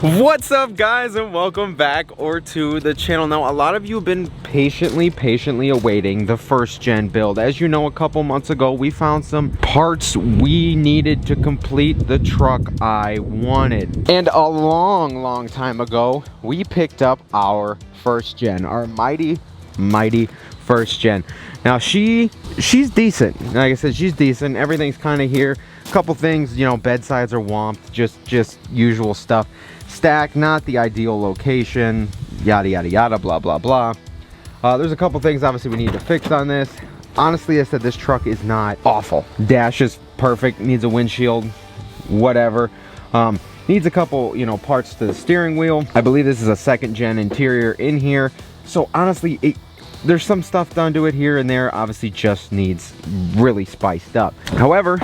What's up, guys, and welcome back to the channel. Now, a lot of you have been patiently awaiting the first gen build. As you know, a couple months ago we found some parts we needed to complete the truck I wanted, and a long time ago we picked up our first gen, our mighty first gen. Now she's decent. Like I said, she's decent. Everything's kind of here. A couple things, you know, bedsides are womped, just usual stuff. Stack, not the ideal location, yada blah. There's a couple things obviously we need to fix on this. Honestly, I said this truck is not awful. Dash is perfect, needs a windshield, whatever. Needs a couple, you know, parts to the steering wheel. I believe this is a second gen interior in here, so honestly there's some stuff done to it here and there. Obviously just needs really spiced up. However,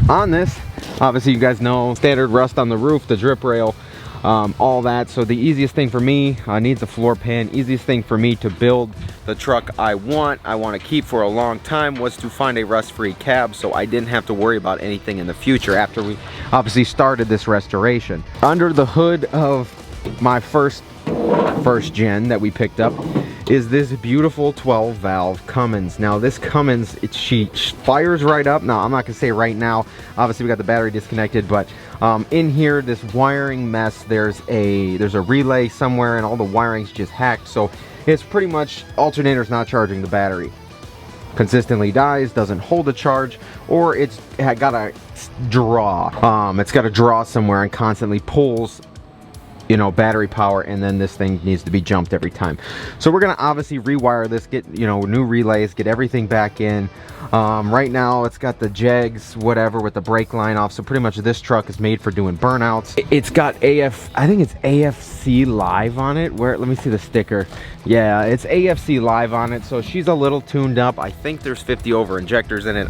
on this, obviously you guys know, standard rust on the roof, the drip rail, all that. So the easiest thing for me, needs a floor pan. Easiest thing for me to build the truck I want to keep for a long time, was to find a rust-free cab, so I didn't have to worry about anything in the future after we obviously started this restoration. Under the hood of my first gen that we picked up is this beautiful 12 valve Cummins. Now this Cummins, she fires right up. Now I'm not gonna say right now, obviously we got the battery disconnected, but in here, this wiring mess, there's a relay somewhere and all the wiring's just hacked, so it's pretty much alternator's not charging the battery. Consistently dies, doesn't hold a charge, or it's got a draw. It's got a draw somewhere and constantly pulls, you know, battery power, and then this thing needs to be jumped every time. So we're gonna obviously rewire this, get, you know, new relays, get everything back in. Right now it's got the jegs, whatever, with the brake line off, so pretty much this truck is made for doing burnouts. It's got I think it's AFC Live on it. Where, let me see the sticker. Yeah, it's AFC Live on it, so she's a little tuned up. I think there's 50 over injectors in it.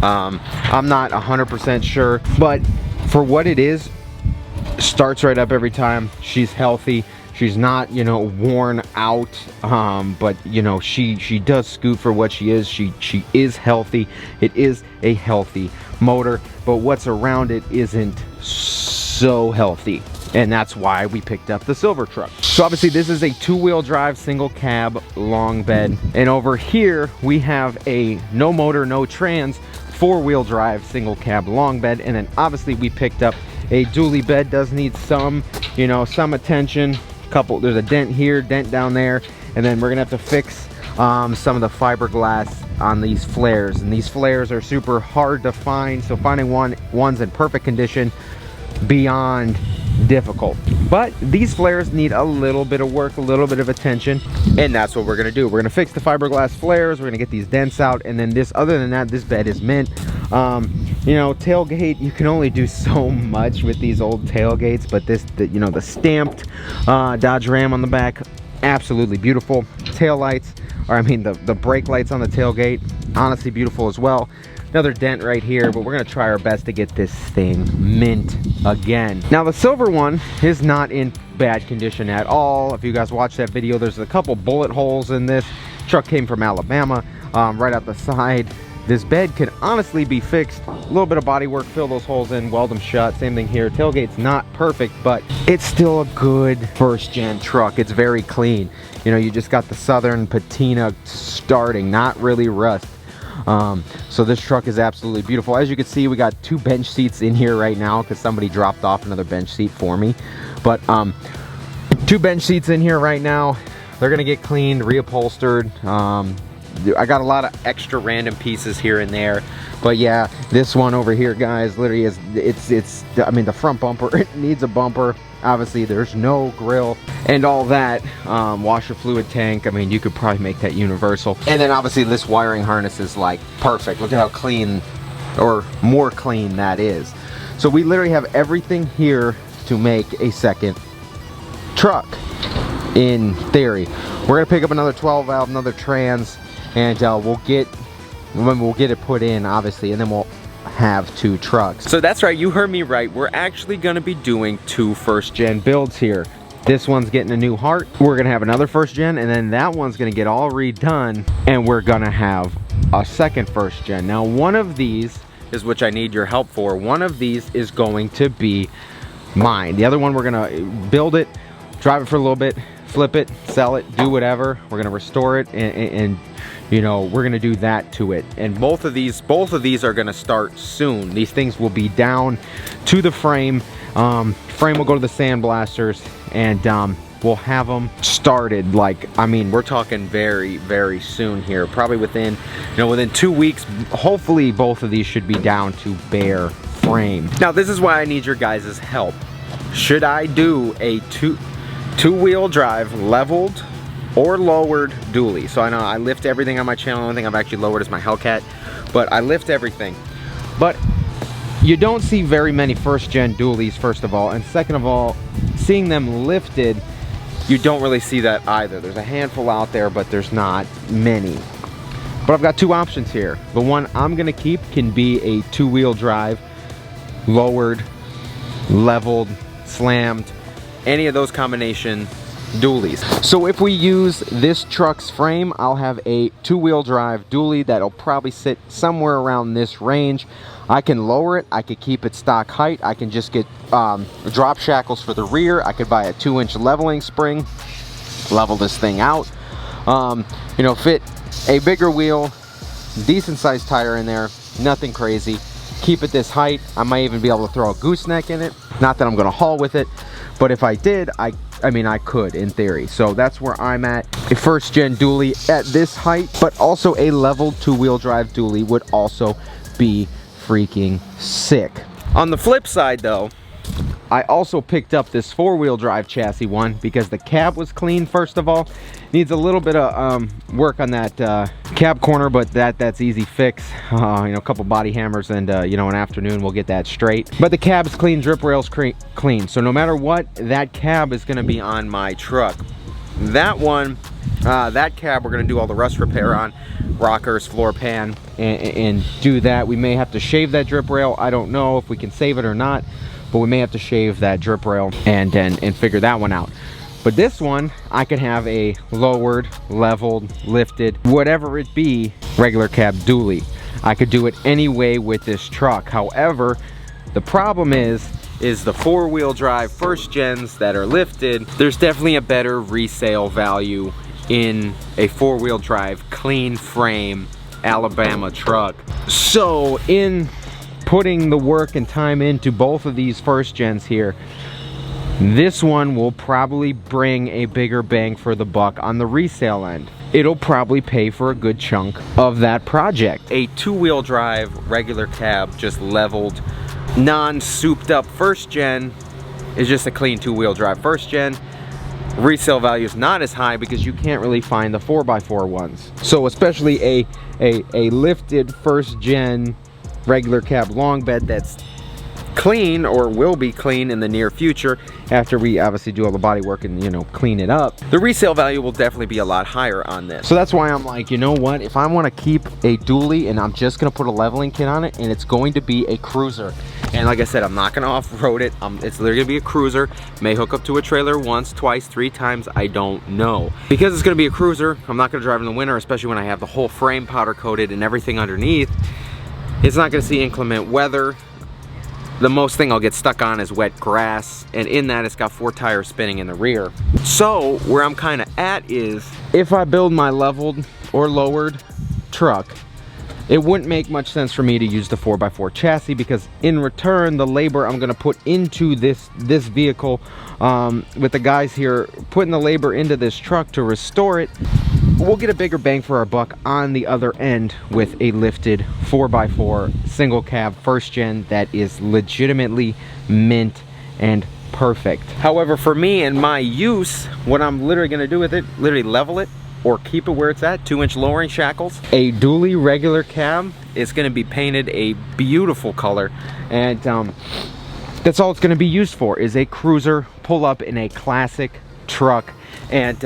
I'm not 100% sure, but for what it is, starts right up every time. She's healthy. She's not, you know, worn out, but you know, she does scoot for what she is. She is healthy. It is a healthy motor, but what's around it isn't so healthy, and that's why we picked up the silver truck. So obviously this is a two-wheel drive single cab long bed, and over here we have a no motor no trans four-wheel drive single cab long bed, and then obviously we picked up a dually bed. Does need some, you know, some attention. There's a dent here, dent down there, and then we're gonna have to fix some of the fiberglass on these flares, and these flares are super hard to find, so finding one's in perfect condition, beyond difficult. But these flares need a little bit of work, a little bit of attention, and that's what we're gonna do. We're gonna fix the fiberglass flares, we're gonna get these dents out, and then this, other than that, this bed is mint. You know, tailgate, you can only do so much with these old tailgates, but this, you know, the stamped Dodge Ram on the back, absolutely beautiful. Tail lights, or I mean the brake lights on the tailgate, honestly beautiful as well. Another dent right here, but we're gonna try our best to get this thing mint again. Now the silver one is not in bad condition at all. If you guys watched that video, there's a couple bullet holes in this. Truck came from Alabama, right out the side. This bed could honestly be fixed. A little bit of body work, fill those holes in, weld them shut. Same thing here. Tailgate's not perfect, but it's still a good first gen truck. It's very clean. You know, you just got the Southern patina starting, not really rust. So this truck is absolutely beautiful. As you can see, we got two bench seats in here right now because somebody dropped off another bench seat for me. But two bench seats in here right now. They're gonna get cleaned, reupholstered. I got a lot of extra random pieces here and there, but yeah, this one over here, guys, literally is, it's I mean, the front bumper, it needs a bumper. Obviously there's no grill and all that. Washer fluid tank, I mean, you could probably make that universal. And then obviously this wiring harness is like perfect. Look at how clean, or more clean, that is. So we literally have everything here to make a second truck, in theory. We're gonna pick up another 12 valve, another trans, and we'll get it put in, obviously, and then we'll have two trucks. So that's right, you heard me right. We're actually gonna be doing two first gen builds here. This one's getting a new heart. We're gonna have another first gen, and then that one's gonna get all redone, and we're gonna have a second first gen. Now one of these is, which I need your help for, one of these is going to be mine. The other one, we're gonna build it, drive it for a little bit, flip it, sell it, do whatever. We're gonna restore it, and you know, we're gonna do that to it. And both of these are gonna start soon. These things will be down to the frame. Frame will go to the sandblasters, and we'll have them started. Like, I mean, we're talking very, very soon here. Probably within, you know, within 2 weeks. Hopefully, both of these should be down to bare frame. Now, this is why I need your guys' help. Should I do a two-wheel drive leveled or lowered dually? So I know I lift everything on my channel. The only thing I've actually lowered is my Hellcat, but I lift everything. But you don't see very many first-gen dualies, first of all, and second of all, seeing them lifted, you don't really see that either. There's a handful out there, but there's not many. But I've got two options here. The one I'm gonna keep can be a two-wheel drive, lowered, leveled, slammed, any of those combination dualies. So if we use this truck's frame, I'll have a two-wheel drive dually that'll probably sit somewhere around this range. I can lower it, I could keep it stock height, I can just get drop shackles for the rear, I could buy a 2-inch leveling spring, level this thing out, you know, fit a bigger wheel, decent sized tire in there, nothing crazy, keep it this height. I might even be able to throw a gooseneck in it. Not that I'm gonna haul with it, but if I did, I mean, I could in theory. So that's where I'm at. A first gen dually at this height, but also a leveled two-wheel drive dually would also be freaking sick. On the flip side though, I also picked up this four-wheel drive chassis one because the cab was clean. First of all, needs a little bit of work on that cab corner, but that's easy fix. You know, a couple body hammers, and you know, an afternoon we'll get that straight. But the cab's clean, drip rail's clean, so no matter what, that cab is going to be on my truck. That one, that cab, we're going to do all the rust repair on, rockers, floor pan, and do that. We may have to shave that drip rail. I don't know if we can save it or not, but we may have to shave that drip rail and figure that one out. But this one, I could have a lowered, leveled, lifted, whatever it be, regular cab dually. I could do it any way with this truck. However, the problem is the four-wheel drive first gens that are lifted, there's definitely a better resale value in a four-wheel drive, clean frame, Alabama truck. So in putting the work and time into both of these first gens here, this one will probably bring a bigger bang for the buck on the resale end. It'll probably pay for a good chunk of that project. A two-wheel drive regular cab, just leveled, non-souped up first gen, is just a clean two-wheel drive first gen. Resale value is not as high because you can't really find the 4x4 ones. So especially a lifted first gen regular cab long bed that's clean, or will be clean in the near future after we obviously do all the body work and, you know, clean it up, the resale value will definitely be a lot higher on this. So that's why I'm like, you know what, if I want to keep a dually and I'm just gonna put a leveling kit on it, and it's going to be a cruiser, and like I said, I'm not gonna off-road it, it's literally gonna be a cruiser, may hook up to a trailer once, twice, 3 times, I don't know. Because it's gonna be a cruiser, I'm not gonna drive in the winter, especially when I have the whole frame powder coated and everything underneath. It's not gonna see inclement weather. The most thing I'll get stuck on is wet grass, and in that it's got 4 tires spinning in the rear. So where I'm kind of at is, if I build my leveled or lowered truck, it wouldn't make much sense for me to use the 4x4 chassis, because in return, the labor I'm gonna put into this vehicle, with the guys here putting the labor into this truck to restore it, we'll get a bigger bang for our buck on the other end with a lifted 4x4 single cab first gen that is legitimately mint and perfect. However, for me and my use, what I'm literally gonna do with it, literally level it or keep it where it's at, 2-inch lowering shackles. A dually regular cab is gonna be painted a beautiful color, and that's all it's gonna be used for, is a cruiser pull up in a classic truck. And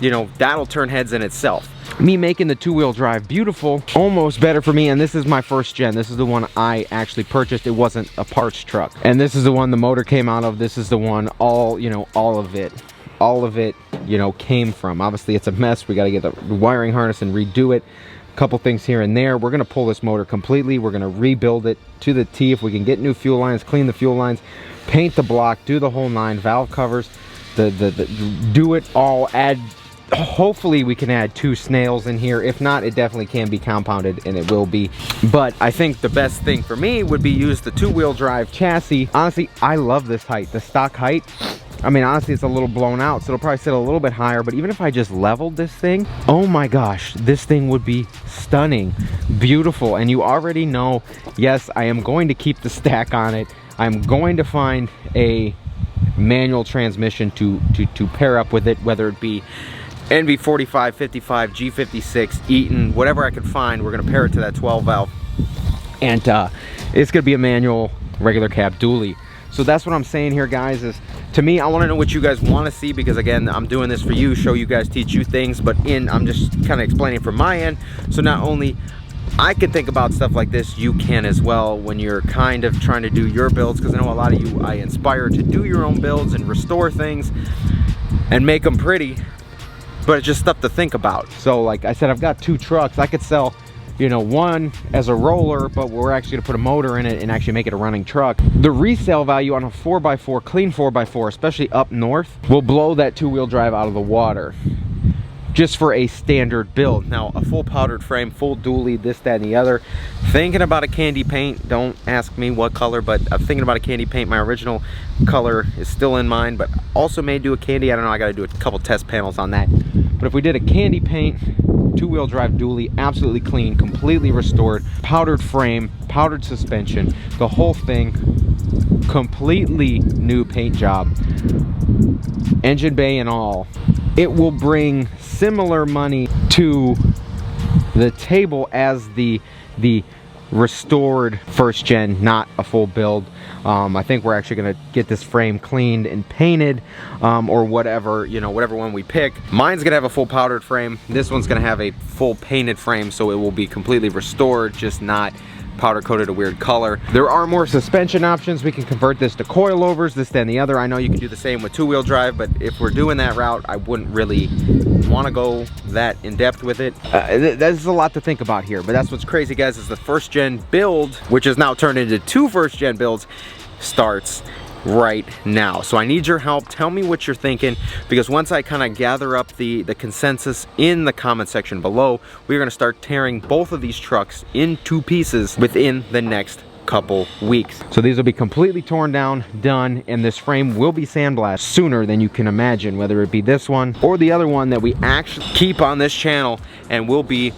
you know, that'll turn heads in itself. Me making the two-wheel drive beautiful, almost better for me, and this is my first gen. This is the one I actually purchased. It wasn't a parts truck, and this is the one the motor came out of. This is the one all of it, you know, came from. Obviously it's a mess. We got to get the wiring harness and redo it, a couple things here and there. We're gonna pull this motor completely. We're gonna rebuild it to the T. If we can get new fuel lines, clean the fuel lines, paint the block, do the whole 9, valve covers, do it all, add, hopefully we can add 2 snails in here. If not, it definitely can be compounded, and it will be. But I think the best thing for me would be use the 2-wheel drive chassis. Honestly, I love this height, the stock height. I mean, honestly, it's a little blown out, so it'll probably sit a little bit higher, but even if I just leveled this thing, oh my gosh, this thing would be stunning, beautiful. And you already know, yes, I am going to keep the stack on it. I'm going to find a manual transmission to pair up with it, whether it be NV45, 55, G56, Eaton, whatever I can find. We're gonna pair it to that 12 valve, and it's gonna be a manual regular cab dually. So that's what I'm saying here, guys, is to me, I want to know what you guys want to see, because again, I'm doing this for you, show you guys, teach you things, but I'm just kind of explaining from my end, so not only I can think about stuff like this, you can as well when you're kind of trying to do your builds, because I know a lot of you I inspire to do your own builds and restore things and make them pretty, but it's just stuff to think about. So like I said, I've got 2 trucks. I could sell, you know, one as a roller, but we're actually gonna put a motor in it and actually make it a running truck. The resale value on a 4x4, clean 4x4, especially up north, will blow that 2-wheel drive out of the water, just for a standard build. Now, a full powdered frame, full dually, this, that, and the other. Thinking about a candy paint. Don't ask me what color, but I'm thinking about a candy paint. My original color is still in mind, but also may do a candy. I don't know, I gotta do a couple test panels on that. But if we did a candy paint, 2-wheel drive dually, absolutely clean, completely restored, powdered frame, powdered suspension, the whole thing, completely new paint job, engine bay and all, it will bring similar money to the table as the restored first gen, not a full build. I think we're actually gonna get this frame cleaned and painted, or whatever, you know, whatever one we pick. Mine's gonna have a full powdered frame. This one's gonna have a full painted frame, so it will be completely restored, just not powder coated a weird color. There are more suspension options. We can convert this to coilovers, this, then the other. I know you can do the same with 2-wheel drive, but if we're doing that route, I wouldn't really want to go that in depth with it. There's a lot to think about here, but that's what's crazy, guys, is the first gen build, which is now turned into 2 first gen builds, starts right now. So I need your help. Tell me what you're thinking, because once I kind of gather up the consensus in the comment section below, we're going to start tearing both of these trucks into pieces within the next couple weeks. So these will be completely torn down, done, and this frame will be sandblasted sooner than you can imagine, whether it be this one or the other one that we actually keep on this channel, and will be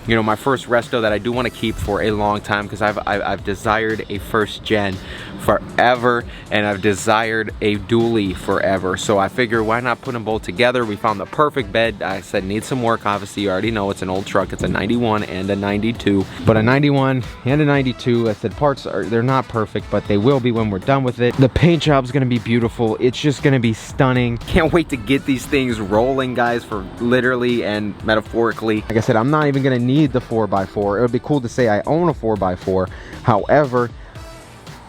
you know, my first resto that I do want to keep for a long time, because I've desired a first gen forever, and I've desired a dually forever. So I figure, why not put them both together? We found the perfect bed. I said needs some work. Obviously, you already know it's an old truck. It's a 91 and a 92, but a 91 and a 92. I said parts they're not perfect, but they will be when we're done with it. The paint job's gonna be beautiful. It's just gonna be stunning. Can't wait to get these things rolling, guys, for literally and metaphorically. Like I said, I'm not even gonna need the 4x4. It would be cool to say I own a 4x4. However,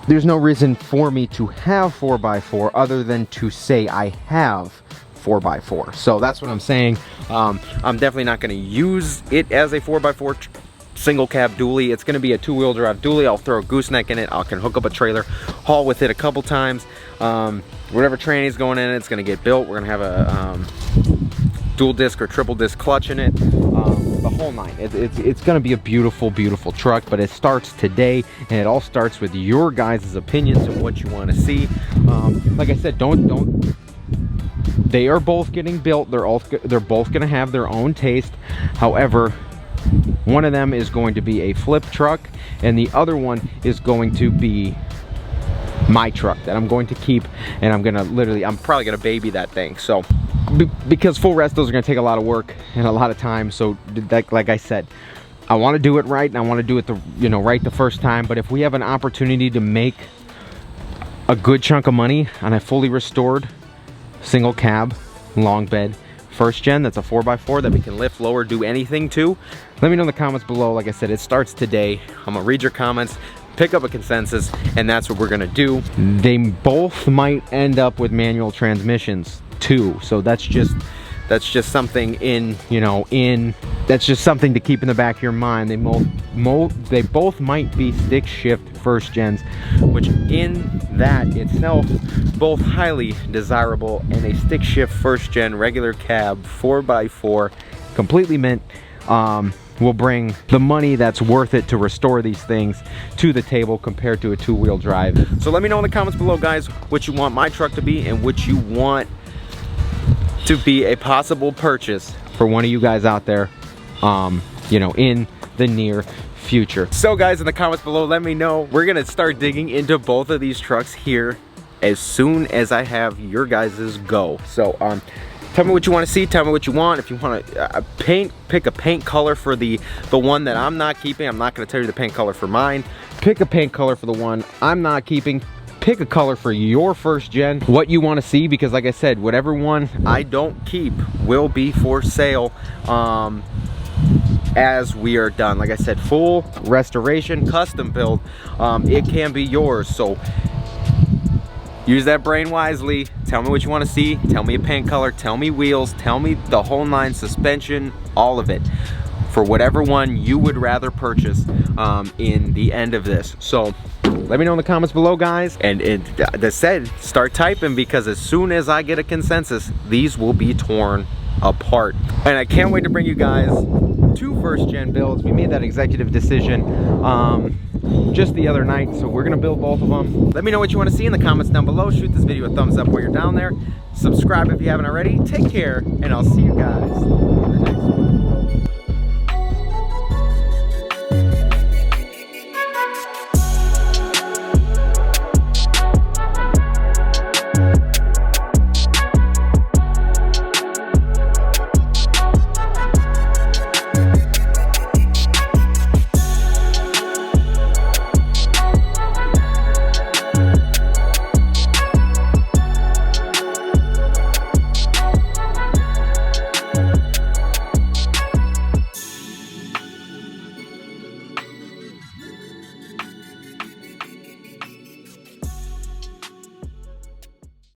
there's no reason for me to have 4x4 other than to say I have 4x4. So that's what I'm saying. I'm definitely not going to use it as a 4x4 single cab dually. It's going to be a 2-wheel drive dually. I'll throw a gooseneck in it. I can hook up a trailer, haul with it a couple times. Whatever tranny is going in it's going to get built. We're going to have a dual disc or triple disc clutch in it. The whole nine. It's gonna be a beautiful, beautiful truck, but it starts today, and it all starts with your guys' opinions and what you want to see. Like I said, don't. They are both getting built. They're both gonna have their own taste. However, one of them is going to be a flip truck, and the other one is going to be my truck that I'm going to keep, and I'm probably gonna baby that thing. So because full restos are going to take a lot of work and a lot of time, so like I said, I want to do it right, and I want to do it right the first time. But if we have an opportunity to make a good chunk of money on a fully restored single cab long bed first gen that's a 4x4 that we can lift, lower, do anything to, let me know in the comments below. Like I said, it starts today. I'm gonna read your comments, pick up a consensus, and that's what we're gonna do. They both might end up with manual transmissions too, so that's just something in that's just something to keep in the back of your mind. They both might be stick shift first gens, which in that itself, both highly desirable, and a stick shift first gen regular cab 4x4, completely mint, will bring the money that's worth it to restore these things to the table compared to a two-wheel drive. So let me know in the comments below, guys, what you want my truck to be and what you want to be a possible purchase for one of you guys out there, you know, in the near future. So guys, in the comments below, let me know. We're gonna start digging into both of these trucks here as soon as I have your guys's go. So tell me what you want to see, tell me what you want. If you want to pick a paint color for the one that I'm not keeping. I'm not going to tell you the paint color for mine. Pick a paint color for the one I'm not keeping. Pick a color for your first gen, what you want to see, because like I said, whatever one I don't keep will be for sale as we are done. Like I said, full restoration, custom build, it can be yours. So use that brain wisely. Tell me what you want to see. Tell me a paint color. Tell me wheels. Tell me the whole nine, suspension, all of it, for whatever one you would rather purchase in the end of this. So let me know in the comments below, guys. And that said, start typing, because as soon as I get a consensus, these will be torn apart. And I can't wait to bring you guys 2 first gen builds. We made that executive decision just the other night, so we're gonna build both of them. Let me know what you want to see in the comments down below. Shoot this video a thumbs up while you're down there. Subscribe if you haven't already. Take care, and I'll see you guys in the next one.